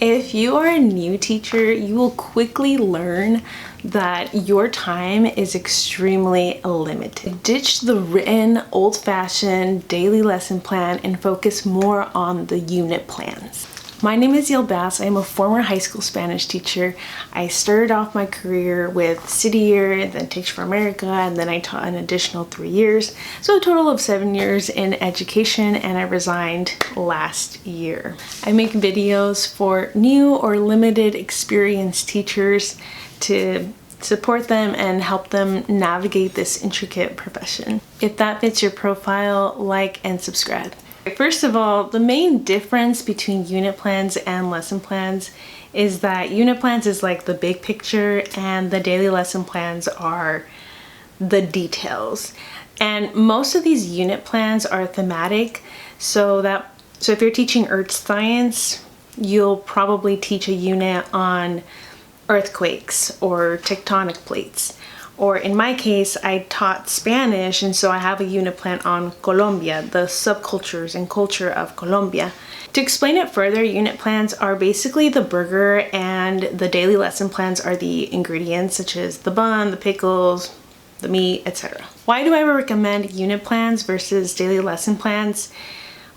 If you are a new teacher, you will quickly learn that your time is extremely limited. Ditch the written, old-fashioned daily lesson plan and focus more on the unit plans. My name is Yel Bass. I'm a former high school Spanish teacher. I started off my career with City Year, then Teach for America, and then I taught an additional 3 years. So a total of 7 years in education, and I resigned last year. I make videos for new or limited experienced teachers to support them and help them navigate this intricate profession. If that fits your profile, like and subscribe. First of all, the main difference between unit plans and lesson plans is that unit plans is like the big picture and the daily lesson plans are the details. And most of these unit plans are thematic, so if you're teaching earth science, you'll probably teach a unit on earthquakes or tectonic plates. Or in my case, I taught Spanish, and so I have a unit plan on Colombia, the subcultures and culture of Colombia. To explain it further, unit plans are basically the burger, and the daily lesson plans are the ingredients such as the bun, the pickles, the meat, etc. Why do I recommend unit plans versus daily lesson plans?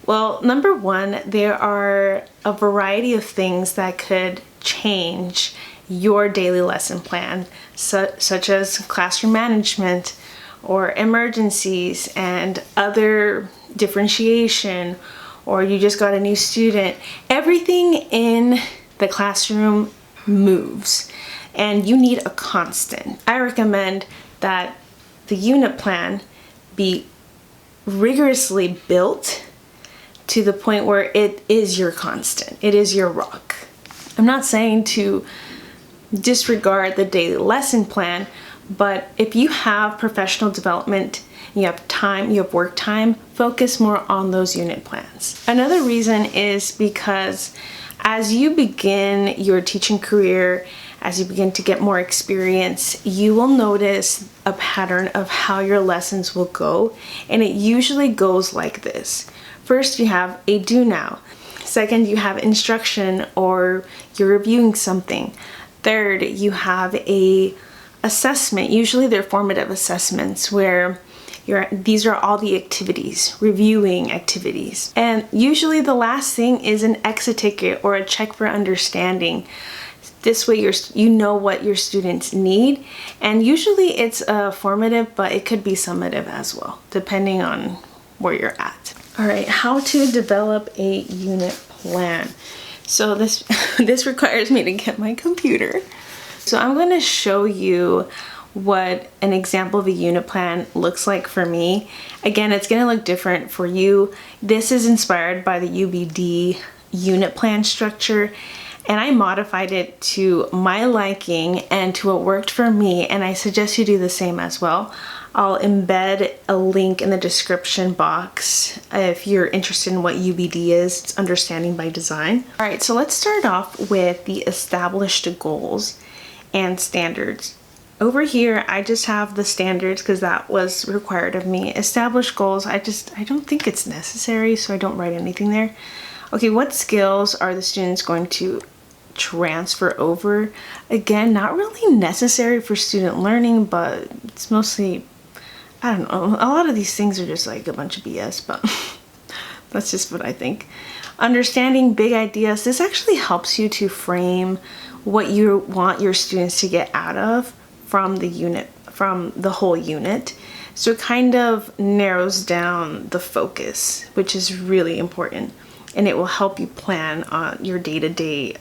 Well, number one, there are a variety of things that could change your daily lesson plan, such as classroom management or emergencies and other differentiation, or you just got a new student. Everything in the classroom moves and you need a constant. I recommend that the unit plan be rigorously built to the point where it is your constant, it is your rock. I'm not saying to disregard the daily lesson plan, but if you have professional development, you have time, you have work time, focus more on those unit plans. Another reason is because as you begin your teaching career, as you begin to get more experience, you will notice a pattern of how your lessons will go, and it usually goes like this. First, you have a do now. Second, you have instruction or you're reviewing something. Third, you have a assessment. Usually they're formative assessments where these are all the activities, reviewing activities. And usually the last thing is an exit ticket or a check for understanding. This way you know what your students need. And usually it's formative, but it could be summative as well, depending on where you're at. All right, how to develop a unit plan. So this requires me to get my computer. So I'm going to show you what an example of a unit plan looks like for me. Again, it's going to look different for you. This is inspired by the UBD unit plan structure, and I modified it to my liking and to what worked for me, and I suggest you do the same as well. I'll embed a link in the description box if you're interested in what UBD is. It's Understanding by Design. All right, so let's start off with the established goals and standards. Over here, I just have the standards because that was required of me. Established goals, I don't think it's necessary, so I don't write anything there. Okay, what skills are the students going to transfer over? Again, not really necessary for student learning, but it's mostly, I don't know, a lot of these things are just like a bunch of BS, but that's just what I think. Understanding big ideas. This actually helps you to frame what you want your students to get out of from the whole unit. So it kind of narrows down the focus, which is really important, and it will help you plan on your day-to-day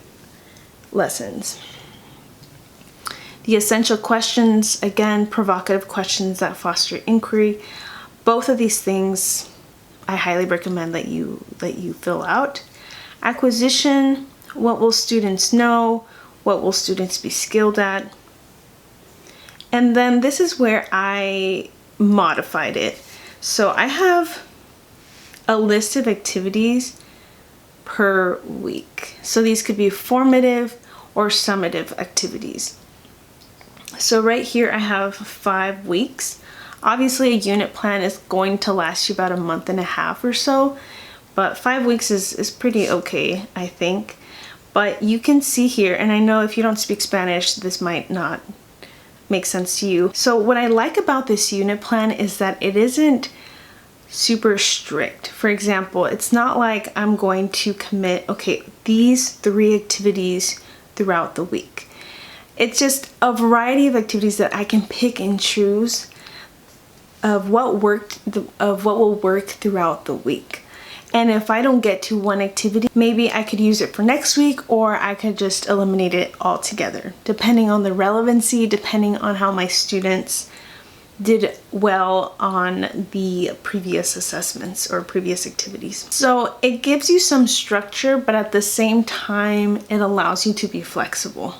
lessons. The essential questions, again, provocative questions that foster inquiry. Both of these things I highly recommend that you fill out. Acquisition, what will students know? What will students be skilled at? And then this is where I modified it. So I have a list of activities per week. So these could be formative or summative activities. So right here I have 5 weeks. Obviously a unit plan is going to last you about a month and a half or so, but 5 weeks is pretty okay, I think. But you can see here, and I know if you don't speak Spanish, this might not make sense to you. So what I like about this unit plan is that it isn't super strict. For example, it's not like I'm going to commit, okay, these 3 activities throughout the week. It's just a variety of activities that I can pick and choose of what will work throughout the week. And if I don't get to one activity, maybe I could use it for next week, or I could just eliminate it altogether, depending on the relevancy, depending on how my students did well on the previous assessments or previous activities. So it gives you some structure, but at the same time, it allows you to be flexible.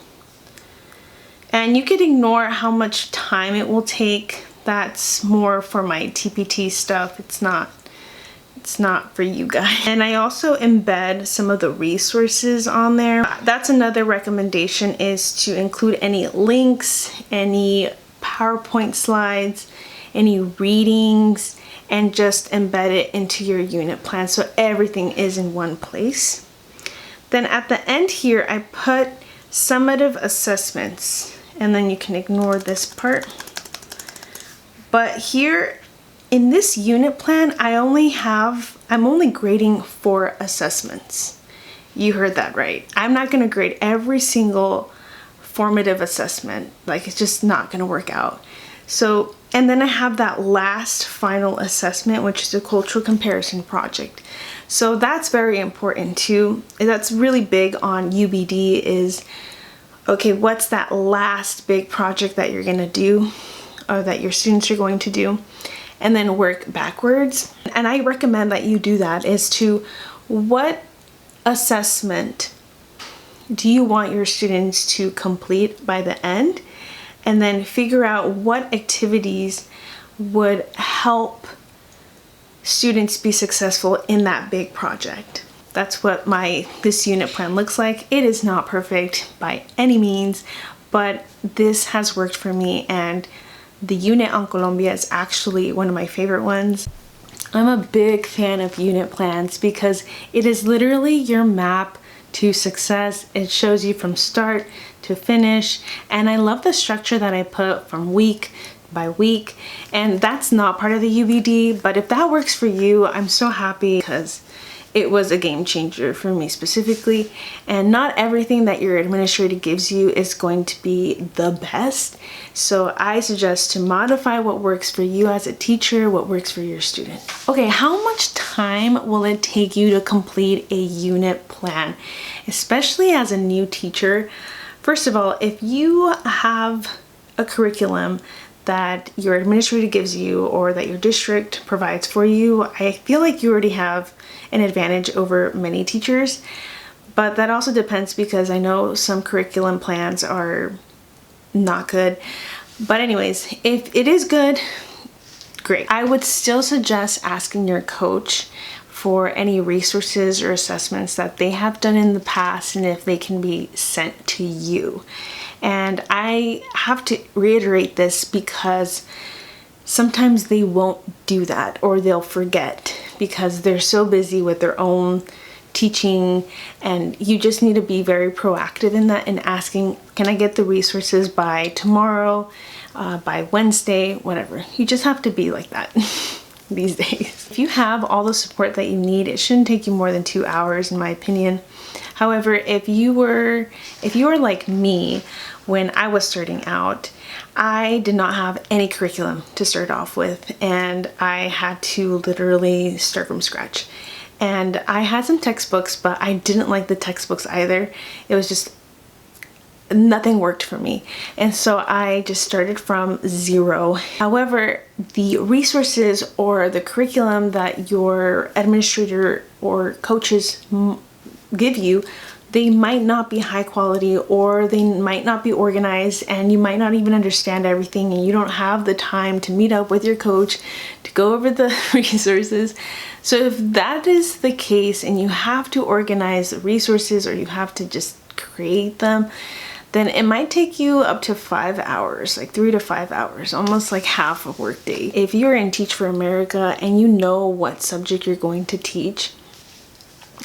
And you could ignore how much time it will take. That's more for my TPT stuff. It's not for you guys. And I also embed some of the resources on there. That's another recommendation, is to include any links, any PowerPoint slides, any readings, and just embed it into your unit plan so everything is in one place. Then at the end here, I put summative assessments, and then you can ignore this part. But here in this unit plan, I'm only grading 4 assessments. You heard that right. I'm not gonna grade every single formative assessment. Like, it's just not gonna work out. So, and then I have that last final assessment, which is a cultural comparison project. So that's very important too. That's really big on UBD is, okay, what's that last big project that you're gonna do, or that your students are going to do? And then work backwards. And I recommend that you do that, is to what assessment do you want your students to complete by the end? And then figure out what activities would help students be successful in that big project. That's what this unit plan looks like. It is not perfect by any means, but this has worked for me, and the unit on Colombia is actually one of my favorite ones. I'm a big fan of unit plans because it is literally your map to success. It shows you from start to finish, and I love the structure that I put from week by week, and that's not part of the UBD, but if that works for you, I'm so happy, because it was a game changer for me specifically. And not everything that your administrator gives you is going to be the best. So I suggest to modify what works for you as a teacher, what works for your student. Okay, how much time will it take you to complete a unit plan, especially as a new teacher? First of all, if you have a curriculum that your administrator gives you or that your district provides for you, I feel like you already have an advantage over many teachers. But that also depends, because I know some curriculum plans are not good. But anyways, if it is good, great. I would still suggest asking your coach for any resources or assessments that they have done in the past, and if they can be sent to you. And I have to reiterate this because sometimes they won't do that, or they'll forget because they're so busy with their own teaching, and you just need to be very proactive in that and asking, can I get the resources by tomorrow, by Wednesday, whatever. You just have to be like that these days. If you have all the support that you need, it shouldn't take you more than 2 hours, in my opinion. However, if you were like me when I was starting out, I did not have any curriculum to start off with, and I had to literally start from scratch. And I had some textbooks, but I didn't like the textbooks either. It was just, nothing worked for me. And so I just started from zero. However, the resources or the curriculum that your administrator or coaches give you, they might not be high quality, or they might not be organized, and you might not even understand everything, and you don't have the time to meet up with your coach to go over the resources. So if that is the case and you have to organize resources, or you have to just create them, then it might take you up to 5 hours, like 3 to 5 hours, almost like half a work day. If you're in Teach for America and you know what subject you're going to teach,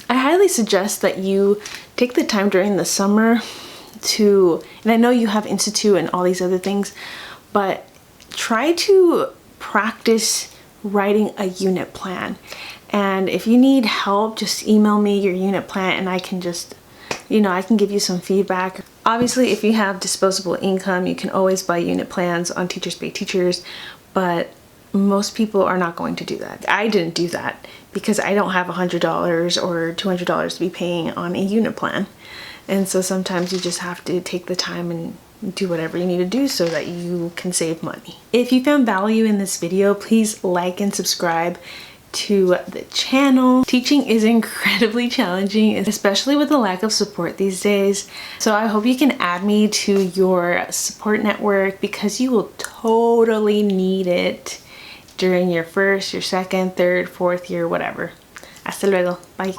I highly suggest that you take the time during the summer to, and I know you have Institute and all these other things, but try to practice writing a unit plan. And if you need help, just email me your unit plan and I can just, I can give you some feedback. Obviously, if you have disposable income, you can always buy unit plans on Teachers Pay Teachers, but most people are not going to do that. I didn't do that because I don't have $100 or $200 to be paying on a unit plan. And so sometimes you just have to take the time and do whatever you need to do so that you can save money. If you found value in this video, please like and subscribe to the channel. Teaching is incredibly challenging, especially with the lack of support these days. So I hope you can add me to your support network because you will totally need it during your first, your second, third, fourth year, whatever. Hasta luego. Bye.